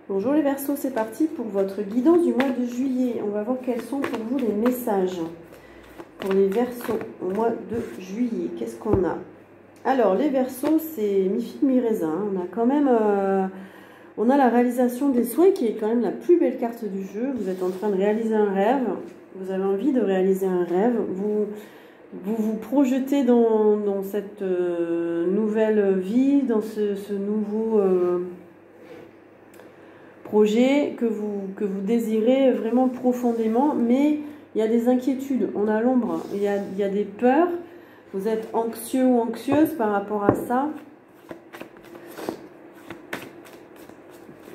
Bonjour les Verseaux, c'est parti pour votre guidance du mois de juillet. On va voir quels sont pour vous les messages pour les Verseaux au mois de juillet. Qu'est-ce qu'on a? Alors les Verseaux, c'est mi-figue mi-raisin. On a quand même on a la réalisation des souhaits qui est quand même la plus belle carte du jeu. Vous êtes en train de réaliser un rêve. Vous avez envie de réaliser un rêve. Vous projetez dans cette nouvelle vie, dans ce nouveau projet que vous désirez vraiment profondément, mais il y a des inquiétudes, on a l'ombre, il y a des peurs, vous êtes anxieux ou anxieuse par rapport à ça,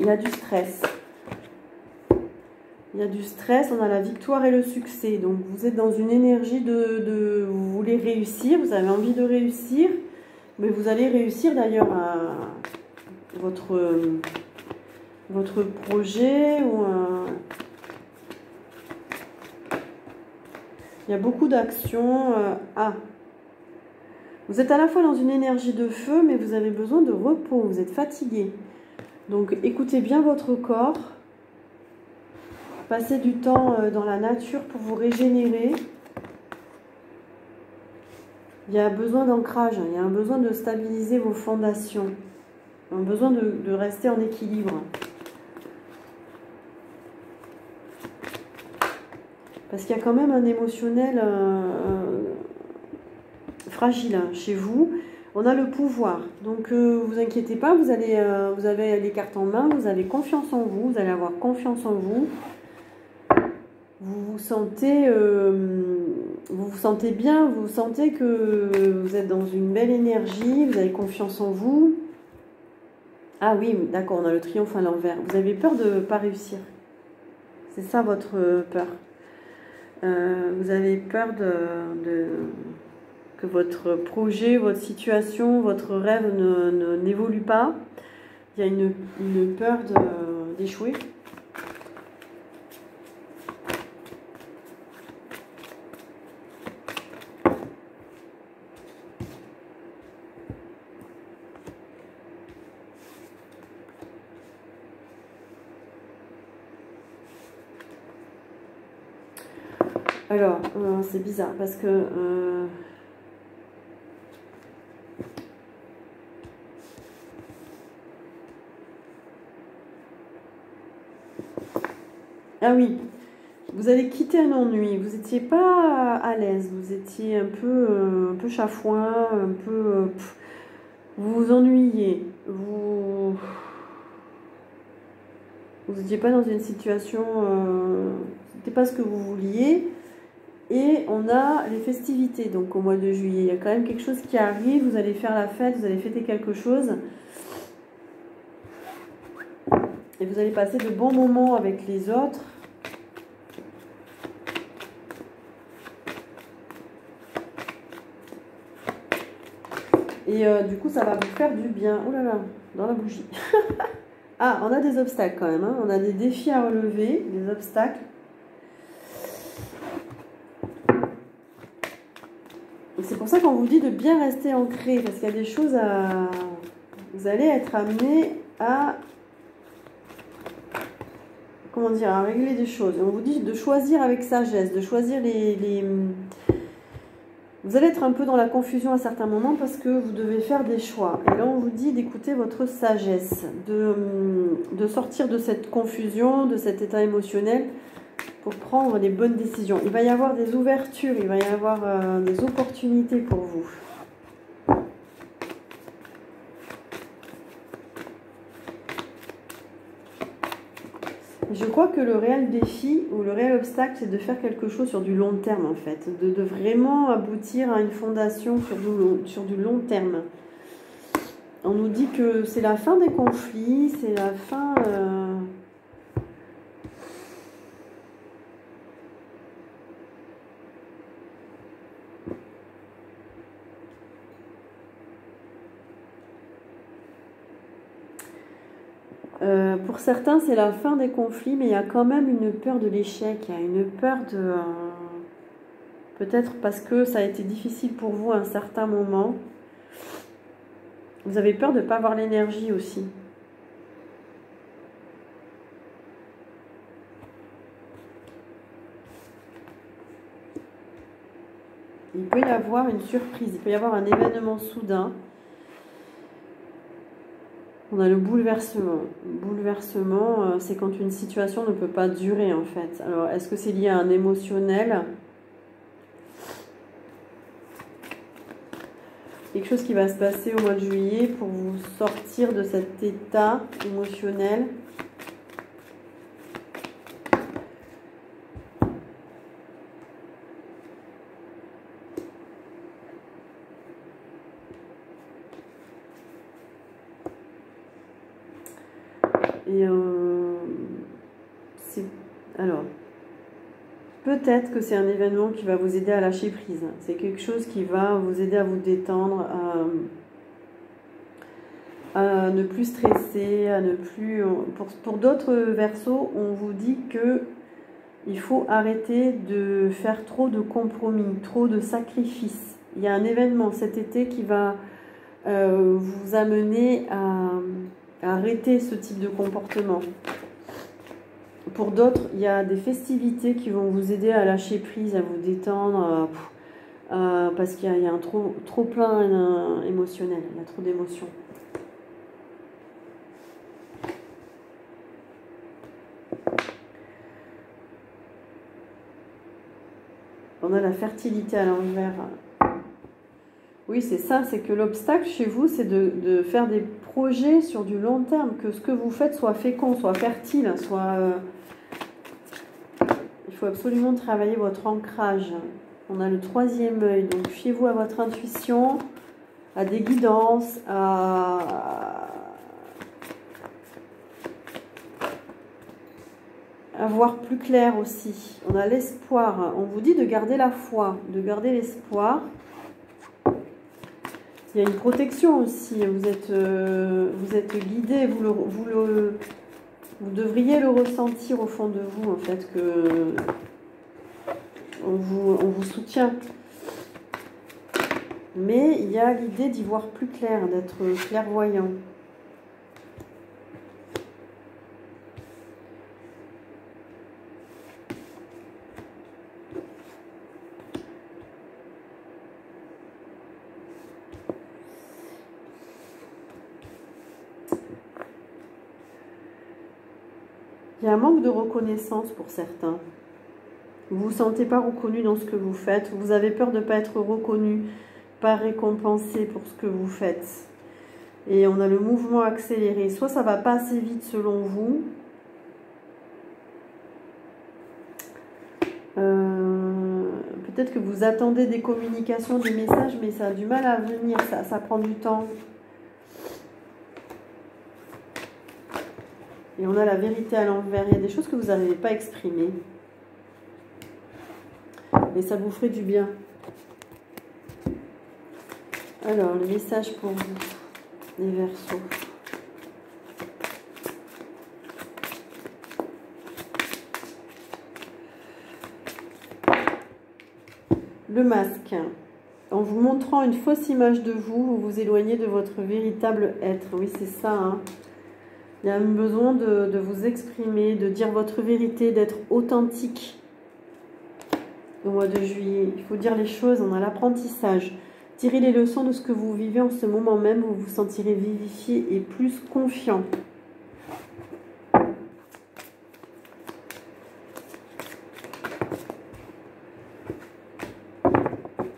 il y a du stress. Il y a du stress, on a la victoire et le succès, donc vous êtes dans une énergie vous voulez réussir, vous avez envie de réussir, mais vous allez réussir d'ailleurs à votre projet ou il y a beaucoup d'actions. Vous êtes à la fois dans une énergie de feu, mais vous avez besoin de repos, vous êtes fatigué. Donc écoutez bien votre corps. Passez du temps dans la nature pour vous régénérer. Il y a besoin d'ancrage, il y a un besoin de stabiliser vos fondations. Un besoin de rester en équilibre. Parce qu'il y a quand même un émotionnel fragile chez vous. On a le pouvoir. Donc, vous inquiétez pas, vous avez les cartes en main, vous avez confiance en vous, vous allez avoir confiance en vous. Vous vous sentez bien, vous sentez que vous êtes dans une belle énergie, vous avez confiance en vous. Ah oui, d'accord, on a le triomphe à l'envers. Vous avez peur de ne pas réussir. C'est ça votre peur. Vous avez peur que votre projet, votre situation, votre rêve n'évolue pas. Il y a une peur d'échouer. Alors, c'est bizarre parce que ah oui, vous allez quitter un ennui, vous n'étiez pas à l'aise, vous étiez un peu chafouin, un peu vous vous ennuyez, vous n'étiez pas dans une situation, c'était pas ce que vous vouliez. Et on a les festivités, donc au mois de juillet. Il y a quand même quelque chose qui arrive, vous allez faire la fête, vous allez fêter quelque chose. Et vous allez passer de bons moments avec les autres. Et du coup, ça va vous faire du bien. Oh là là, dans la bougie. Ah, on a des obstacles quand même, hein. On a des défis à relever, des obstacles. C'est pour ça qu'on vous dit de bien rester ancré, parce qu'il y a des choses à... Vous allez être amené à... Comment dire, à régler des choses. On vous dit de choisir avec sagesse, de choisir les... Vous allez être un peu dans la confusion à certains moments parce que vous devez faire des choix. Et là, on vous dit d'écouter votre sagesse, de sortir de cette confusion, de cet état émotionnel, pour prendre les bonnes décisions. Il va y avoir des ouvertures, il va y avoir des opportunités pour vous. Je crois que le réel défi ou le réel obstacle, c'est de faire quelque chose sur du long terme en fait. De vraiment aboutir à une fondation sur du long terme. On nous dit que c'est la fin des conflits, c'est la fin... pour certains, c'est la fin des conflits, mais il y a quand même une peur de l'échec, il y a une peur de... peut-être parce que ça a été difficile pour vous à un certain moment. Vous avez peur de ne pas avoir l'énergie aussi. Il peut y avoir une surprise, il peut y avoir un événement soudain. On a le bouleversement. Le bouleversement, c'est quand une situation ne peut pas durer en fait. Alors, est-ce que c'est lié à un émotionnel? Quelque chose qui va se passer au mois de juillet pour vous sortir de cet état émotionnel. Et alors, peut-être que c'est un événement qui va vous aider à lâcher prise. C'est quelque chose qui va vous aider à vous détendre, à ne plus stresser, à ne plus... Pour d'autres versos, on vous dit que il faut arrêter de faire trop de compromis, trop de sacrifices. Il y a un événement cet été qui va vous amener à arrêter ce type de comportement. Pour d'autres, il y a des festivités qui vont vous aider à lâcher prise, à vous détendre, parce qu'il y a un trop plein émotionnel, il y a trop d'émotions. On a la fertilité à l'envers. Oui, c'est ça, c'est que l'obstacle chez vous, c'est de faire des projets sur du long terme, que ce que vous faites soit fécond, soit fertile, soit... Il faut absolument travailler votre ancrage. On a le troisième œil, donc fiez-vous à votre intuition, à des guidances, à voir plus clair aussi. On a l'espoir. On vous dit de garder la foi, de garder l'espoir. Il y a une protection aussi. Vous êtes guidé. Vous devriez le ressentir au fond de vous, en fait, que on vous soutient. Mais il y a l'idée d'y voir plus clair, d'être clairvoyant. Il y a un manque de reconnaissance pour certains. Vous ne vous sentez pas reconnu dans ce que vous faites. Vous avez peur de ne pas être reconnu, pas récompensé pour ce que vous faites. Et on a le mouvement accéléré. Soit ça ne va pas assez vite selon vous. Peut-être que vous attendez des communications, des messages, mais ça a du mal à venir. Ça prend du temps. Et on a la vérité à l'envers. Il y a des choses que vous n'arrivez pas à exprimer. Mais ça vous ferait du bien. Alors, le message pour vous, les Verseaux. Le masque. En vous montrant une fausse image de vous, vous vous éloignez de votre véritable être. Oui, c'est ça, hein. Il y a un besoin de vous exprimer, de dire votre vérité, d'être authentique au mois de juillet. Il faut dire les choses, on a l'apprentissage. Tirez les leçons de ce que vous vivez en ce moment même, vous vous sentirez vivifié et plus confiant.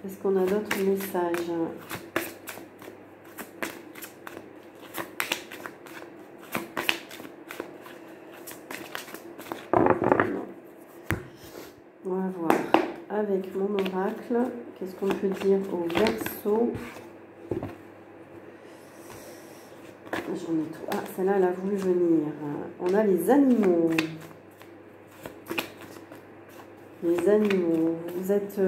Est-ce qu'on a d'autres messages ? On va voir avec mon oracle, qu'est-ce qu'on peut dire au Verseau. J'en ai trop. Ah, celle-là, elle a voulu venir. On a les animaux. Les animaux. Vous êtes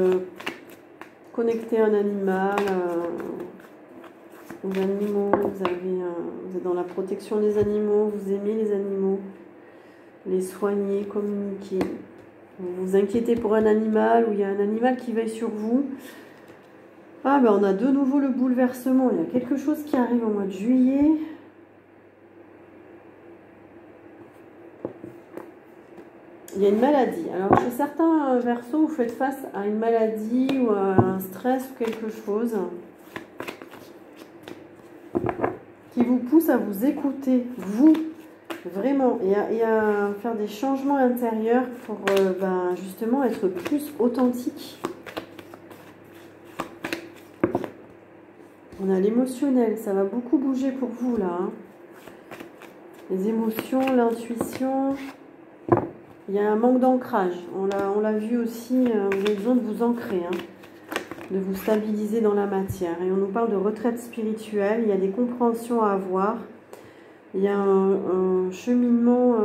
connecté à un animal. Aux animaux. Vous êtes dans la protection des animaux. Vous aimez les animaux. Les soigner, communiquer. Vous vous inquiétez pour un animal ou il y a un animal qui veille sur vous. Ah ben on a de nouveau le bouleversement. Il y a quelque chose qui arrive au mois de juillet. il y a une maladie. Alors, chez certains Verseaux, vous faites face à une maladie ou à un stress ou quelque chose qui vous pousse à vous écouter, vous, vraiment, et à faire des changements intérieurs pour justement être plus authentique. On a l'émotionnel, ça va beaucoup bouger pour vous là. Hein. Les émotions, l'intuition. Il y a un manque d'ancrage. On l'a vu aussi, vous avez besoin de vous ancrer, hein, de vous stabiliser dans la matière. Et on nous parle de retraite spirituelle, il y a des compréhensions à avoir. Il y a un cheminement,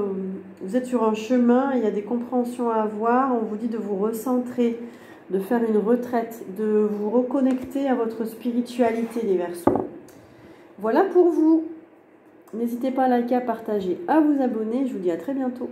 vous êtes sur un chemin, il y a des compréhensions à avoir. On vous dit de vous recentrer, de faire une retraite, de vous reconnecter à votre spiritualité, les Verseaux. Voilà pour vous. N'hésitez pas à liker, à partager, à vous abonner. Je vous dis à très bientôt.